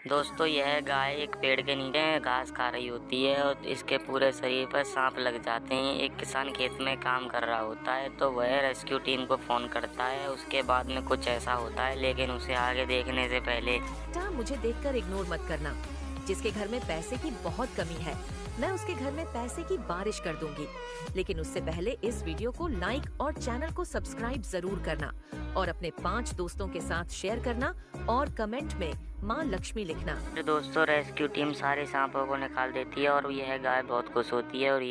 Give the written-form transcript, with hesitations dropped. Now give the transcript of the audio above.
दोस्तों यह गाय एक पेड़ के नीचे घास खा रही होती है और इसके पूरे शरीर पर सांप लग जाते हैं। एक किसान खेत में काम कर रहा होता है तो वह रेस्क्यू टीम को फोन करता है। उसके बाद में कुछ ऐसा होता है, लेकिन उसे आगे देखने से पहले मुझे देखकर इग्नोर मत करना। जिसके घर में पैसे की बहुत कमी है, मैं उसके घर में पैसे की बारिश कर दूंगी। लेकिन उससे पहले इस वीडियो को लाइक और चैनल को सब्सक्राइब जरूर करना और अपने 5 दोस्तों के साथ शेयर करना और कमेंट में माँ लक्ष्मी लिखना। दोस्तों रेस्क्यू टीम सारे सांपों को निकाल देती है और यह गाय बहुत खुश होती है और